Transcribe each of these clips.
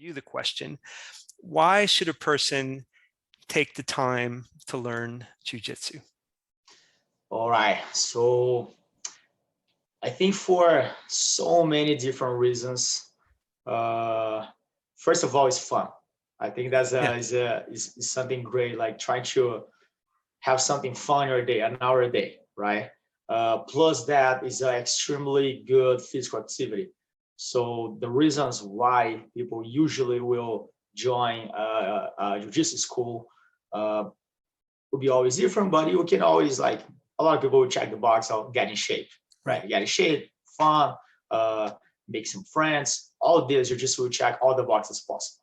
you the question, why should a person take the time to learn jiu-jitsu? All right. So I think for so many different reasons. First of all, it's fun. I think that's is something great. Like trying to have something fun your day, an hour a day, right? Plus that is an extremely good physical activity. So the reasons why people usually will join a jiu-jitsu school will be always different, but you can always, like, a lot of people will check the box of get in shape, right? Get in shape, fun, make some friends, all of this, you just will check all the boxes possible.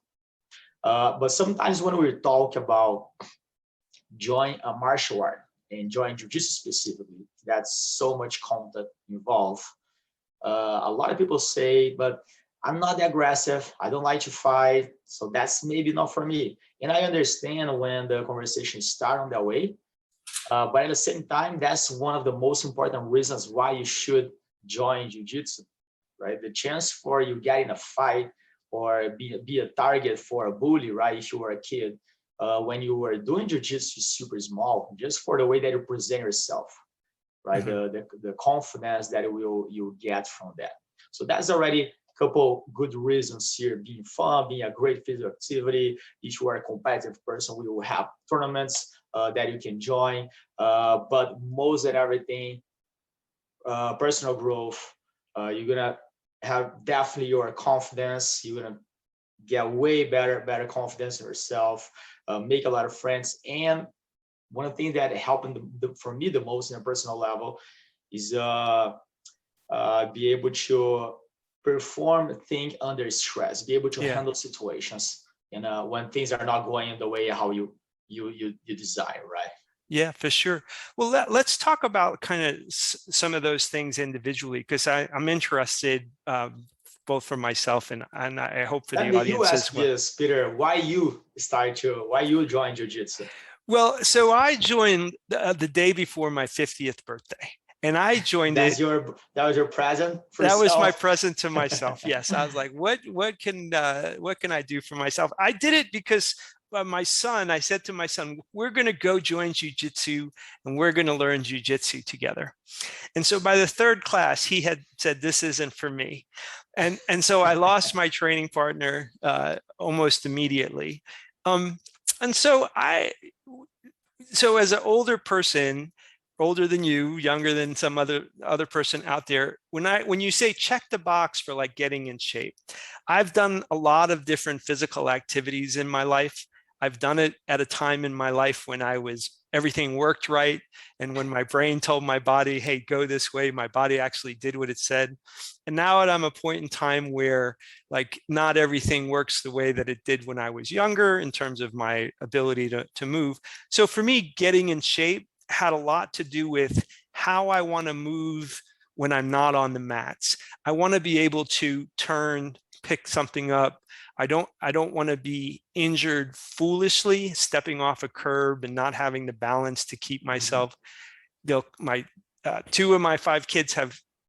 But sometimes when we talk about join a martial art and join jiu-jitsu specifically, that's so much content involved. A lot of people say, but I'm not that aggressive. I don't like to fight. So that's maybe not for me. And I understand when the conversation starts on that way. But at the same time, that's one of the most important reasons why you should join jiu-jitsu, right? The chance for you get in a fight or be a target for a bully, right? If you were a kid, when you were doing jiu-jitsu super small, just for the way that you present yourself, right? Mm-hmm. The confidence that you get from that. So that's already a couple good reasons here: being fun, being a great physical activity. If you are a competitive person, we will have tournaments that you can join. But most of everything, personal growth. You're gonna have definitely your confidence. You're gonna get way better confidence in yourself. Make a lot of friends. And one of the things that happened for me the most in a personal level is be able to perform, think under stress, be able to handle situations, and when things are not going the way how you desire, right? Yeah, for sure. Well, let's talk about kind of some of those things individually, because I'm interested both for myself and I hope for the audience as well. Yes, Peter, why you joined jiu-jitsu? Well, so I joined the day before my 50th birthday. And I joined that was your present for yourself? That was my present to myself. Yes. I was like, what can I do for myself? I did it because I said to my son, we're going to go join jiu-jitsu and we're going to learn jiu-jitsu together. And so by the third class, he had said, this isn't for me. And so I lost my training partner almost immediately. And so as an older person, older than you, younger than some other person out there, when you say check the box for like getting in shape, I've done a lot of different physical activities in my life. I've done it at a time in my life when everything worked right. And when my brain told my body, hey, go this way, my body actually did what it said. And now I'm at a point in time where like not everything works the way that it did when I was younger in terms of my ability to move. So for me, getting in shape had a lot to do with how I want to move when I'm not on the mats. I want to be able to pick something up. I don't want to be injured foolishly, stepping off a curb and not having the balance to keep myself. Two of my 5 kids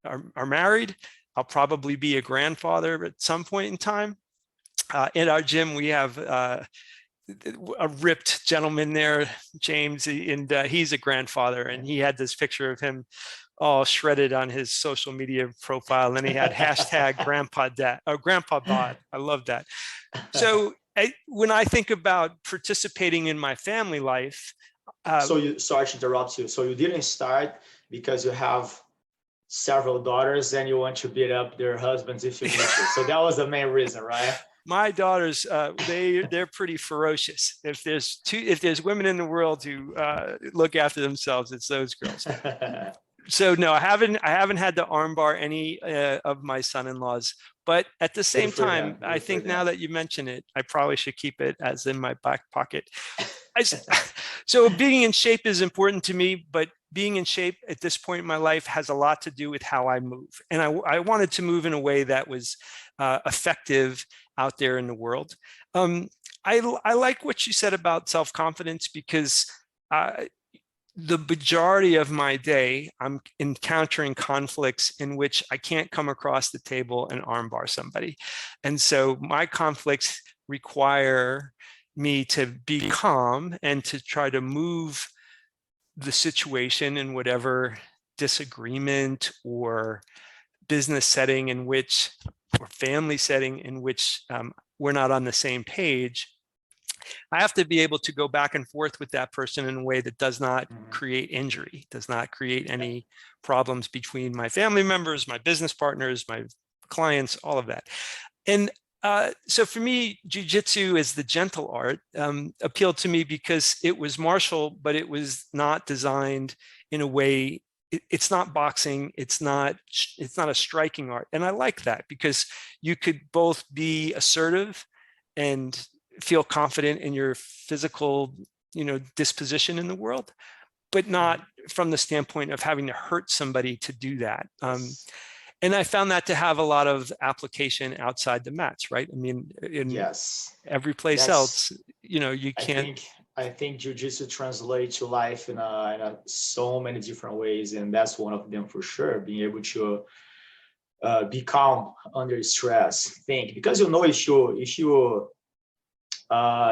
are married. I'll probably be a grandfather at some point in time. In our gym, we have a ripped gentleman there, James, and he's a grandfather, and he had this picture of him all shredded on his social media profile, and he had hashtag grandpa bod. I love that. So when I think about participating in my family life, sorry to interrupt you. So you didn't start because you have several daughters and you want to beat up their husbands if you need to. So that was the main reason, right? My daughters, they're pretty ferocious. If there's women in the world who look after themselves, it's those girls. So no, I haven't had to armbar any of my son-in-laws. But at the same time, I think now that you mention it, I probably should keep it as in my back pocket. So being in shape is important to me, but being in shape at this point in my life has a lot to do with how I move. And I wanted to move in a way that was effective out there in the world. I like what you said about self-confidence, because the majority of my day, I'm encountering conflicts in which I can't come across the table and armbar somebody. And so my conflicts require me to be calm and to try to move the situation in whatever disagreement or business setting in which, or family setting in which we're not on the same page. I have to be able to go back and forth with that person in a way that does not create injury, does not create any problems between my family members, my business partners, my clients, all of that. And so for me, jiu-jitsu is the gentle art, appealed to me because it was martial, but it was not designed in a way. It's not boxing. It's not a striking art. And I like that because you could both be assertive and feel confident in your physical, disposition in the world, but not from the standpoint of having to hurt somebody to do that. And I found that to have a lot of application outside the mats, right? I mean, in every place else, you can't. I think jiu-jitsu translates to life in so many different ways, and that's one of them for sure. Being able to be calm under stress, think, because if you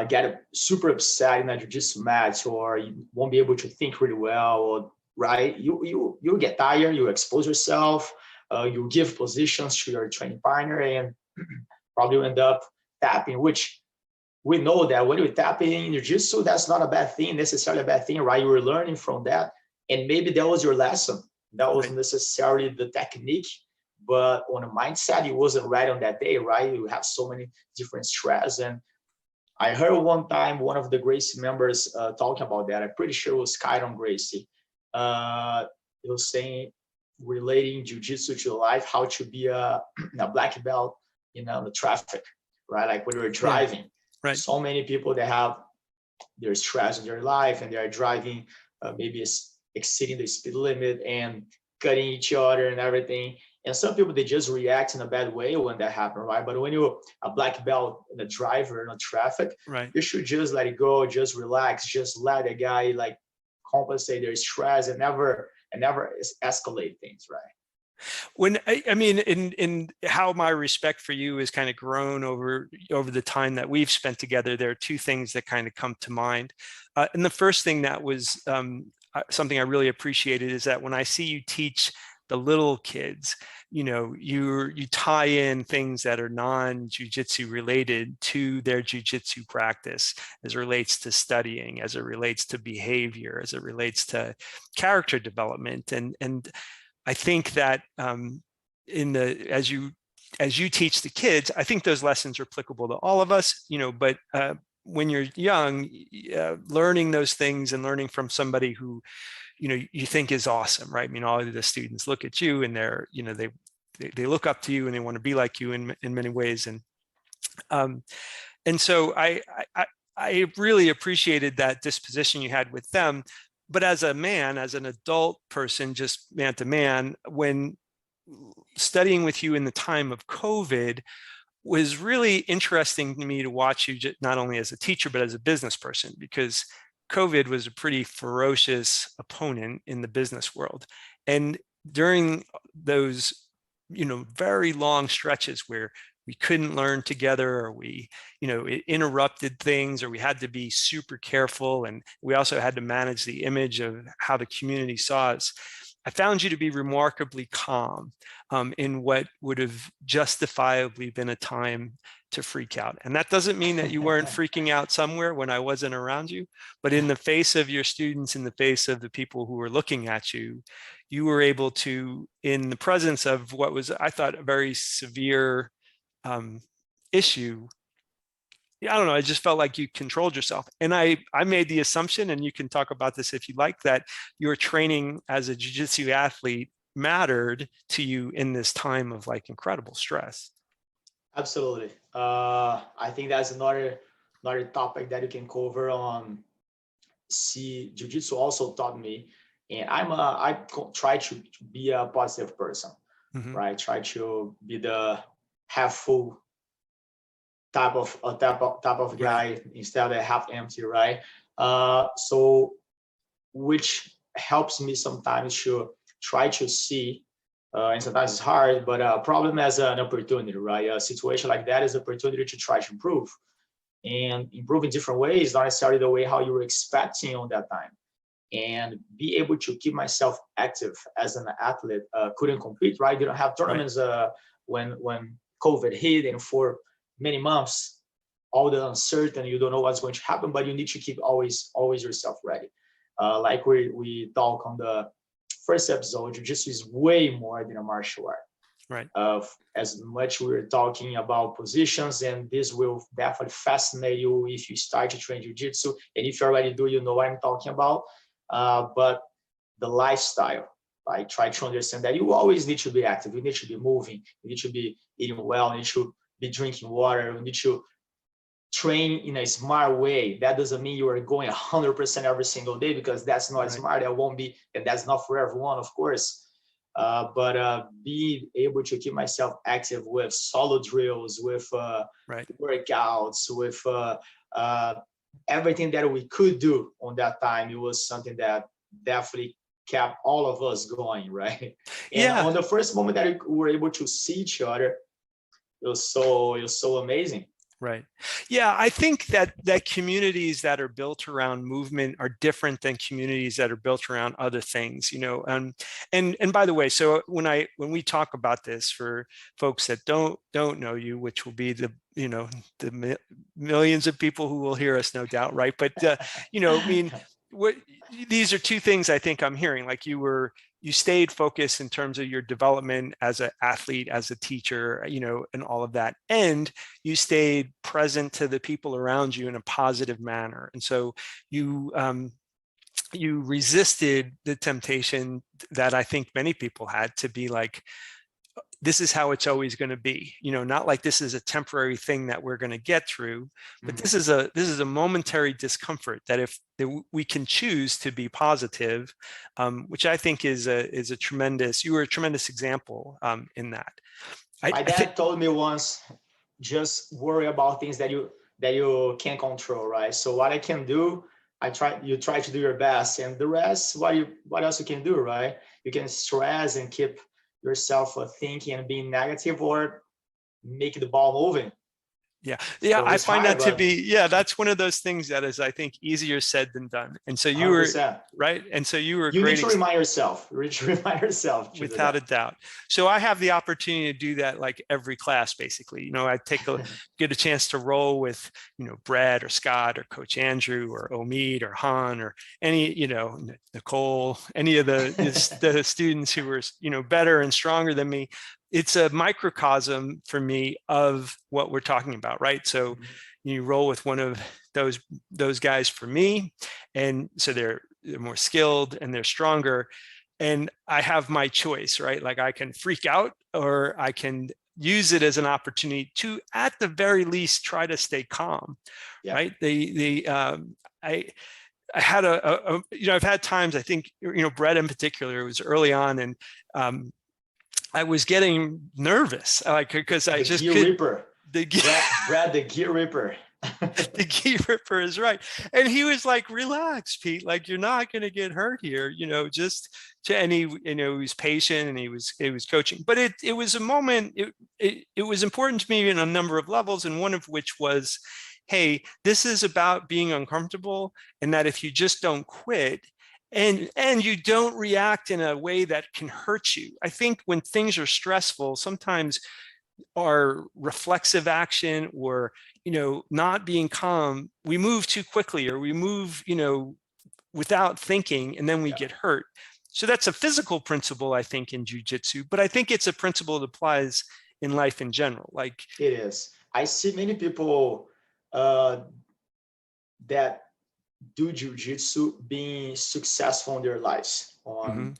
get super upset in a jiu-jitsu match, or you won't be able to think really well, or, right? You get tired, you expose yourself, you give positions to your training partner, and probably end up tapping, which we know that when you're tapping in jiu-jitsu, that's not a bad thing, necessarily a bad thing, right? You were learning from that, and maybe that was your lesson. That wasn't necessarily the technique, but on a mindset, you wasn't right on that day, right? You have so many different stress. And I heard one time one of the Gracie members talking about that. I'm pretty sure it was Kyron Gracie. He was saying, relating jiu-jitsu to life, how to be a black belt in the traffic, right? Like when you're driving, right? So many people that have their stress in their life, and they are driving maybe exceeding the speed limit and cutting each other and everything. And some people, they just react in a bad way when that happens, right? But when you're a black belt and a driver in a traffic, right, you should just let it go, just relax, just let the guy like compensate their stress and never escalate things, right? When I mean, in how my respect for you has kind of grown over the time that we've spent together, there are two things that kind of come to mind. And the first thing that was something I really appreciated is that when I see you teach the little kids, you tie in things that are non-jiu-jitsu related to their jiu-jitsu practice, as it relates to studying, as it relates to behavior, as it relates to character development. And I think that as you teach the kids, I think those lessons are applicable to all of us, but when you're young, learning those things and learning from somebody who, you think is awesome, right? I mean, all of the students look at you and they're, they look up to you and they want to be like you in many ways. And so I really appreciated that disposition you had with them. But as a man, as an adult person, just man to man, when studying with you in the time of COVID, was really interesting to me to watch you not only as a teacher, but as a business person, because COVID was a pretty ferocious opponent in the business world. And during those, very long stretches where we couldn't learn together, or we, it interrupted things, or we had to be super careful. And we also had to manage the image of how the community saw us. I found you to be remarkably calm in what would have justifiably been a time to freak out. And that doesn't mean that you weren't freaking out somewhere when I wasn't around you, but in the face of your students, in the face of the people who were looking at you, you were able to, in the presence of what was, I thought, a very severe issue, I don't know, I just felt like you controlled yourself. And I made the assumption, and you can talk about this if you like, that your training as a jiu-jitsu athlete mattered to you in this time of like incredible stress. Absolutely. I think that's another topic that you can cover on. See, jiu-jitsu also taught me, and I try to be a positive person, right? Try to be the half full type of guy, right, instead of half empty, right? So which helps me sometimes to try to see, and sometimes it's hard, but a problem as an opportunity, right? A situation like that is an opportunity to try to improve, and improve in different ways, not necessarily the way how you were expecting on that time. And be able to keep myself active as an athlete. Couldn't compete, right? You don't have tournaments when COVID hit, and for many months, all the uncertainty, you don't know what's going to happen, but you need to keep always yourself ready. Like we talk on the first episode, jiu-jitsu is way more than a martial art. Right. As much we're talking about positions, and this will definitely fascinate you if you start to train jiu-jitsu, and if you already do, you know what I'm talking about. But the lifestyle, like try to understand that you always need to be active, you need to be moving, you need to be eating well, you need to be drinking water, you need to train in a smart way. That doesn't mean you are going 100% every single day, because that's not smart. That won't be, and that's not for everyone, of course. But be able to keep myself active with solo drills, with workouts, with everything that we could do on that time. It was something that definitely kept all of us going, right? And on the first moment that we were able to see each other, it was so amazing. Right. Yeah, I think that communities that are built around movement are different than communities that are built around other things, you know. And by the way, so when we talk about this, for folks that don't know you, which will be the millions of people who will hear us, no doubt, right? But you know, I mean, these are two things I think I'm hearing. Like you stayed focused in terms of your development as an athlete, as a teacher, you know, and all of that. And you stayed present to the people around you in a positive manner. And so you resisted the temptation that I think many people had, to be like, this is how it's always going to be, you know, not like this is a temporary thing that we're going to get through, but this is a momentary discomfort that we can choose to be positive, which I think is a tremendous, you were a tremendous example in that. My dad told me once, just worry about things that you can't control, right? So what I can do, you try to do your best, and the rest, what else you can do, right? You can stress and keep yourself thinking and being negative, or make the ball moving. Yeah. So I find that to be, that's one of those things that is, I think, easier said than done. And so you 100%. Were right. And so you were you need to remind yourself without a doubt. So I have the opportunity to do that like every class, basically. You know, I get a chance to roll with, you know, Brad or Scott or Coach Andrew or Omid or Han or any, you know, Nicole, any of the students who were, you know, better and stronger than me. It's a microcosm for me of what we're talking about, right? So you roll with one of those guys for me, and so they're more skilled and they're stronger, and I have my choice, right? Like I can freak out, or I can use it as an opportunity to, at the very least, try to stay calm, right? I had I've had times, I think, you know, Brett in particular, it was early on, and I was getting nervous, like, because I just couldn't. Brad, the gear ripper. The gear ripper is right. And he was like, relax, Pete, like, you're not going to get hurt here, you know, and he, you know, he was patient, and he was coaching. But it was a moment, it was important to me in a number of levels, and one of which was, hey, this is about being uncomfortable, and that if you just don't quit, and you don't react in a way that can hurt you. I think when things are stressful, sometimes our reflexive action, or, you know, not being calm, we move too quickly, or we move, you know, without thinking, and then we get hurt. So that's a physical principle, I think, in jiu-jitsu, but I think it's a principle that applies in life in general. Like, it is. I see many people that do jiu-jitsu being successful in their lives on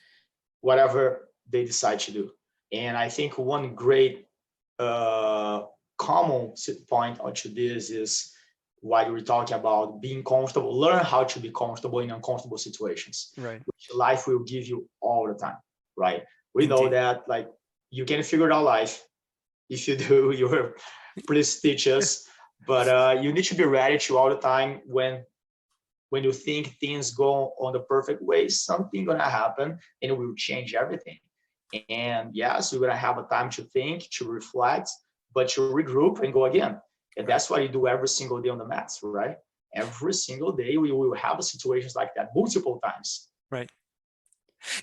whatever they decide to do. And I think one great common point onto this is what we're talking about, being comfortable. Learn how to be comfortable in uncomfortable situations, right? Which life will give you all the time, right? We know that, like, you can figure out life. If you do, please teach us. But you need to be ready to all the time when when you think things go on the perfect way, something gonna happen and it will change everything. And yes, we're gonna have a time to think, to reflect, but to regroup and go again. And that's what you do every single day on the mats, right? Every single day we will have situations like that multiple times. Right.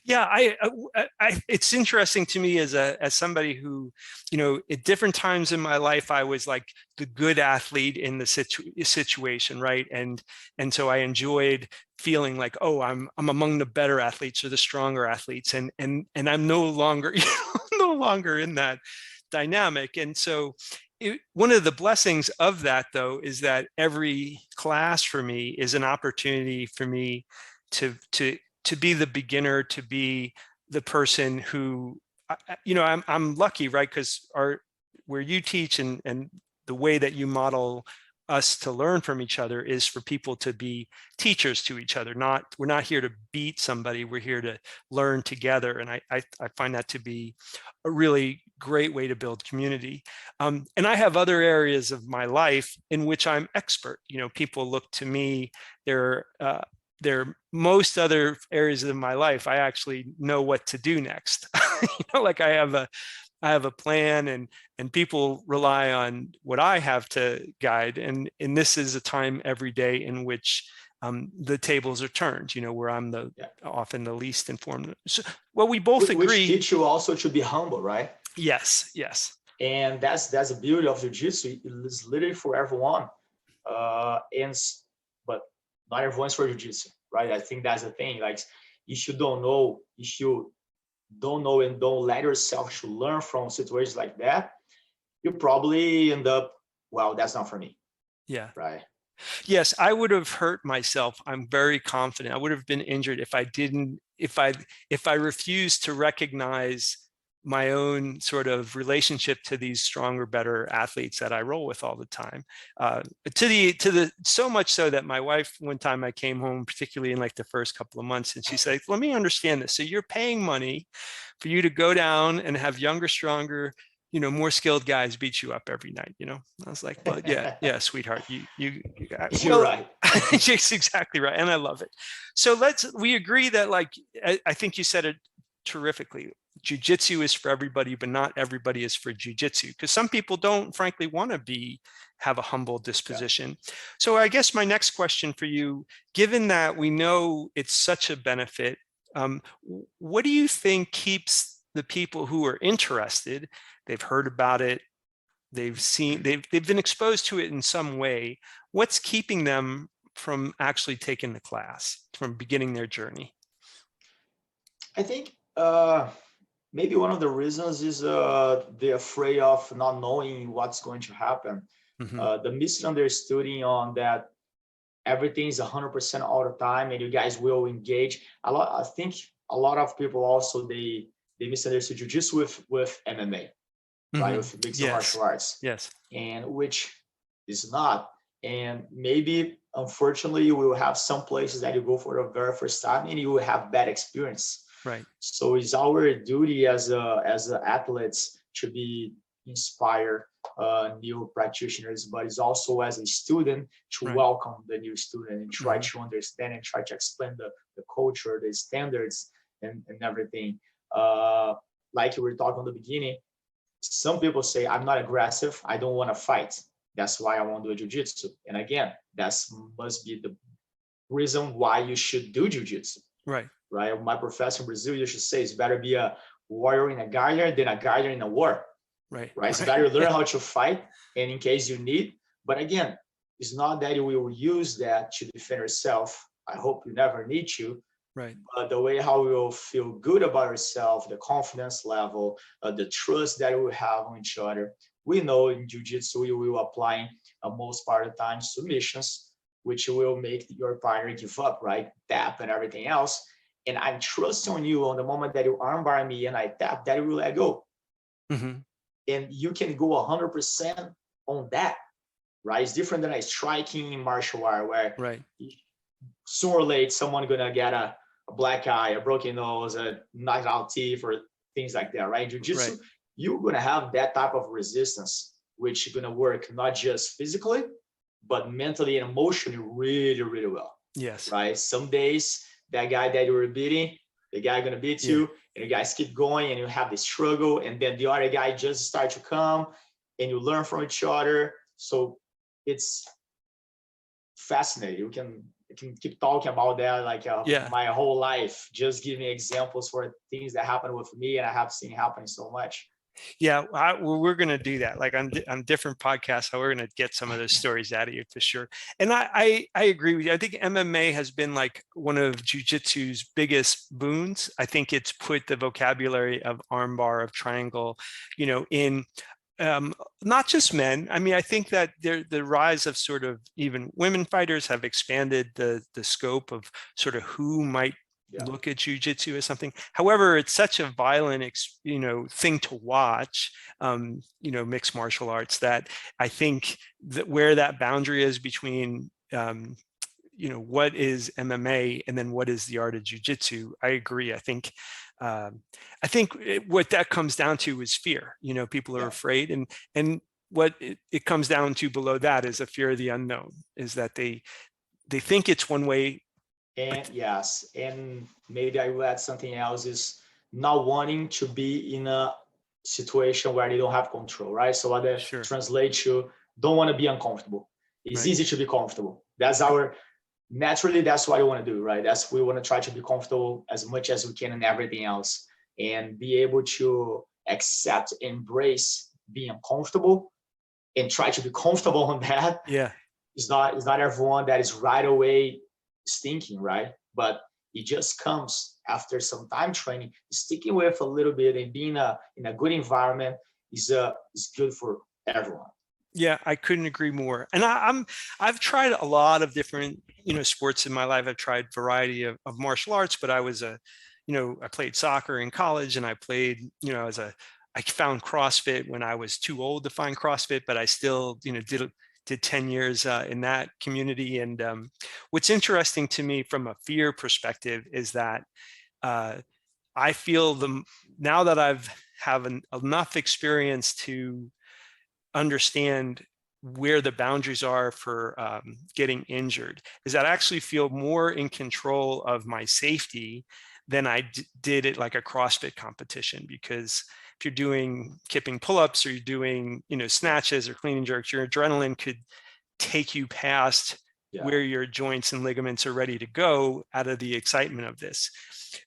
Yeah, it's interesting to me as somebody who, at different times in my life, I was like the good athlete in the situation, right? And so I enjoyed feeling like, oh, I'm among the better athletes or the stronger athletes, and I'm no longer no longer in that dynamic. And so one of the blessings of that, though, is that every class for me is an opportunity for me to be the beginner, to be the person who, I'm lucky, right? Because where you teach and the way that you model us to learn from each other is for people to be teachers to each other. We're not here to beat somebody. We're here to learn together. And I find that to be a really great way to build community. And I have other areas of my life in which I'm expert. People look to me. There most other areas of my life, I actually know what to do next. Like I have a plan, and people rely on what I have to guide. And this is a time every day in which the tables are turned, where I'm often the least informed. So, well, we both agree. Which teach you also to be humble, right? Yes. And that's the beauty of jiu-jitsu. It's literally for everyone. But not everyone's for jiu-jitsu, right? I think that's the thing. Like, if you don't know and don't let yourself to learn from situations like that, you probably end up, well, that's not for me. Yeah. Right. Yes, I would have hurt myself. I'm very confident. I would have been injured if I refused to recognize my own sort of relationship to these stronger, better athletes that I roll with all the time. So much so that my wife, one time I came home, particularly in like the first couple of months, and she said, let me understand this. So you're paying money for you to go down and have younger, stronger, more skilled guys beat you up every night. I was like, well, yeah, sweetheart, you're right. Yes, exactly right. And I love it. So we agree that, like, I think you said it terrifically. Jiu-jitsu is for everybody, but not everybody is for jiu-jitsu, because some people don't frankly want to have a humble disposition. Yeah. So I guess my next question for you, given that we know it's such a benefit, what do you think keeps the people who are interested, they've heard about it, they've been exposed to it in some way, what's keeping them from actually taking the class, from beginning their journey? I think maybe one of the reasons is they're afraid of not knowing what's going to happen. Mm-hmm. The misunderstanding on that everything is 100% all the time and you guys will engage. I think a lot of people also, they misunderstood jiu-jitsu with MMA, mm-hmm. right? With mixed martial arts. Yes. And which is not. And maybe, unfortunately, you will have some places that you go for the very first time and you will have bad experience. Right. So it's our duty as athletes to be inspire new practitioners, but it's also as a student to welcome the new student and try to understand and try to explain the culture, the standards, and everything. Like you were talking in the beginning, some people say, I'm not aggressive, I don't want to fight. That's why I want to do jiu-jitsu. And again, that must be the reason why you should do jiu-jitsu. Right. My professor in Brazil used to say it's better be a warrior in a guerrilla than a guerrilla in a war. Right. It's better learn how to fight, and in case you need. But again, it's not that you will use that to defend yourself. I hope you never need to. Right. But the way how you will feel good about yourself, the confidence level, the trust that we have on each other. We know in jiu-jitsu we will apply most part of the time submissions, which will make your partner give up, right? Tap and everything else. And I trust on you on the moment that you armbar me and I tap, that you will let go. Mm-hmm. And you can go 100% on that, right? It's different than a striking martial art where sooner or later someone gonna get a black eye, a broken nose, a knocked out teeth, or things like that, right? Jiu-jitsu, you're gonna have that type of resistance, which is gonna work not just physically, but mentally and emotionally really, really well. Yes. right? Some days that guy that you were beating, the guy gonna beat you, and you guys keep going, and you have the struggle, and then the other guy just start to come, and you learn from each other. So it's fascinating. You can keep talking about that like my whole life, just giving examples for things that happen with me, and I have seen happening so much. Yeah, well, we're going to do that. Like on different podcasts, how we're going to get some of those stories out of you for sure. And I agree with you. I think MMA has been like one of jiu-jitsu's biggest boons. I think it's put the vocabulary of armbar, of triangle, in not just men. I mean, I think that the rise of sort of even women fighters have expanded the scope of sort of who might look at jiu-jitsu as something. However, it's such a violent thing to watch, mixed martial arts, that I think that where that boundary is between what is MMA and then what is the art of jiu-jitsu, I agree. I think what that comes down to is fear. People are afraid, and what it comes down to below that is a fear of the unknown, is that they think it's one way. And yes, and maybe I will add something else, is not wanting to be in a situation where they don't have control, right? So what that translates to, don't want to be uncomfortable. It's easy to be comfortable. That's naturally, that's what we want to do, right? We want to try to be comfortable as much as we can in everything else, and be able to accept, embrace being uncomfortable, and try to be comfortable on that. Yeah. It's not everyone that is right away stinking, right? But it just comes after some time training. Sticking with a little bit and being in a good environment is good for everyone. Yeah, I couldn't agree more. And I've tried a lot of different sports in my life. I've tried a variety of martial arts, but I was I played soccer in college, and I played I found CrossFit when I was too old to find CrossFit, but I still did 10 years in that community. And what's interesting to me from a fear perspective is that I feel now that I've have enough experience to understand where the boundaries are for getting injured, is that I actually feel more in control of my safety than I did at like a CrossFit competition. Because if you're doing kipping pull-ups, or you're doing snatches or clean and jerks, your adrenaline could take you past where your joints and ligaments are ready to go out of the excitement of this.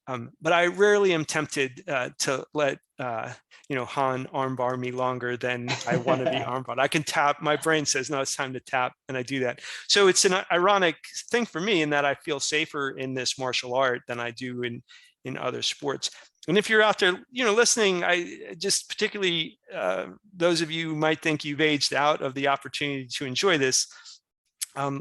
But I rarely am tempted to let Han armbar me longer than I want to be armbarred. I can tap. My brain says, no, it's time to tap, and I do that. So it's an ironic thing for me, in that I feel safer in this martial art than I do in other sports. And if you're out there, listening, I just particularly those of you who might think you've aged out of the opportunity to enjoy this,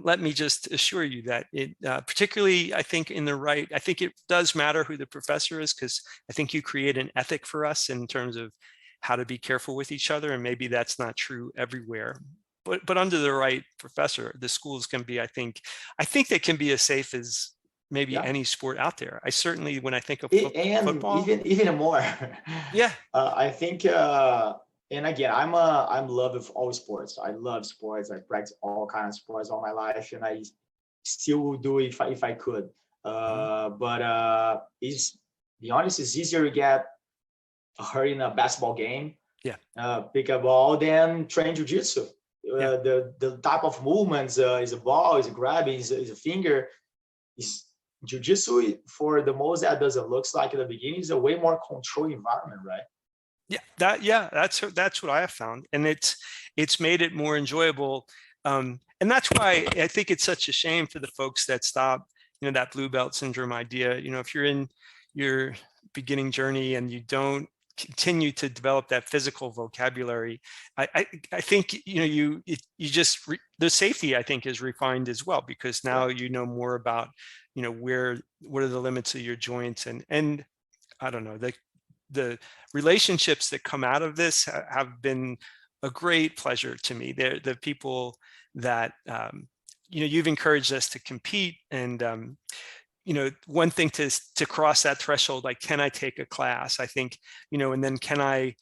let me just assure you that it, particularly, I think I think it does matter who the professor is, because I think you create an ethic for us in terms of how to be careful with each other. And maybe that's not true everywhere, but under the right professor, the schools can be, I think they can be as safe as maybe any sport out there. I certainly, when I think of football, even more. I think, and again, I'm love of all sports. I love sports. I practice all kinds of sports all my life, and I still would do it if I could. But it's, be honest, it's easier to get hurt in a basketball game, pick a ball, than train jiu-jitsu. The type of movements, is a ball, is a grabbing, is a finger. Is jiu-jitsu, for the most that doesn't looks like at the beginning, is a way more controlled environment, right? That's what I have found, and it's made it more enjoyable. And that's why I think it's such a shame for the folks that stop, that blue belt syndrome idea. If you're in your beginning journey and you don't continue to develop that physical vocabulary, I think you just the safety, I think, is refined as well, because now you know more about what are the limits of your joints, and I don't know, the relationships that come out of this have been a great pleasure to me. They're the people that you've encouraged us to compete, and one thing to cross that threshold, like, can I take a class? I think, and then can I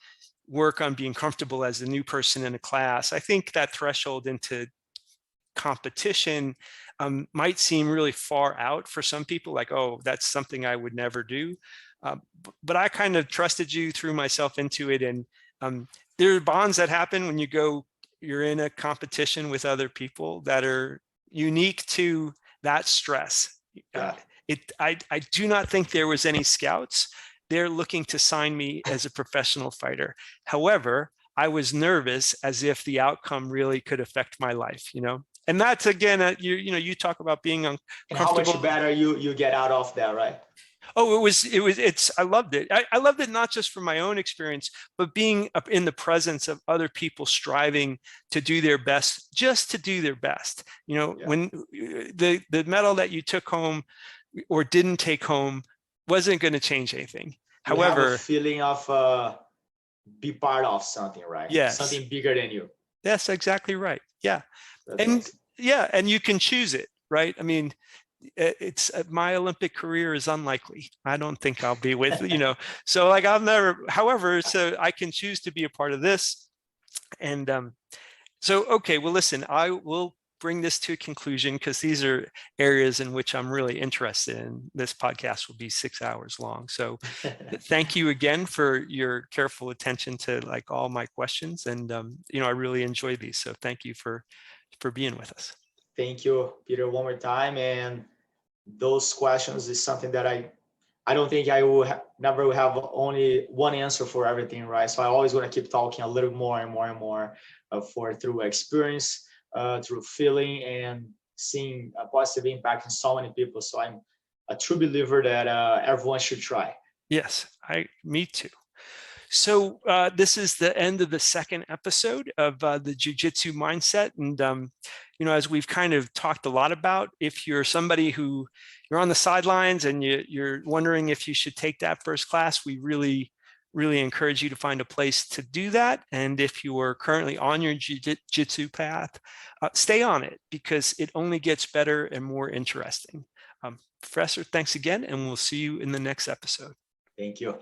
work on being comfortable as a new person in a class? I think that threshold into competition might seem really far out for some people, like, oh, that's something I would never do. But I kind of trusted you, threw myself into it. And there are bonds that happen when you're in a competition with other people that are unique to that stress. Yeah. I do not think there was any scouts there looking to sign me as a professional fighter. However, I was nervous as if the outcome really could affect my life, and that's, again, you talk about being uncomfortable. And how much better you get out of that, right? Oh, I loved it. I loved it, not just from my own experience, but being up in the presence of other people striving to do their best, just to do their best. When the medal that you took home or didn't take home wasn't going to change anything. You However, have a feeling of be part of something, right? Yes. Something bigger than you. That's exactly right. Yeah. That's and awesome. Yeah, and you can choose it, right? I mean, it's my Olympic career is unlikely. I don't think I'll be with, so like I've never, however, so I can choose to be a part of this. And so, okay, well, listen, I will bring this to a conclusion because these are areas in which I'm really interested in. This podcast will be 6 hours long. So thank you again for your careful attention to like all my questions. And, I really enjoy these. So thank you for being with us. Thank you, Peter, one more time. And those questions is something that I don't think I will never have only one answer for everything, right? So I always want to keep talking a little more and more and more through experience, through feeling, and seeing a positive impact in so many people. So I'm a true believer that everyone should try. Yes, me too. So this is the end of the second episode of the Jiu-Jitsu Mindset. And, as we've kind of talked a lot about, if you're somebody who you're on the sidelines and you're wondering if you should take that first class, we really, really encourage you to find a place to do that. And if you are currently on your Jiu-Jitsu path, stay on it because it only gets better and more interesting. Professor, thanks again, and we'll see you in the next episode. Thank you.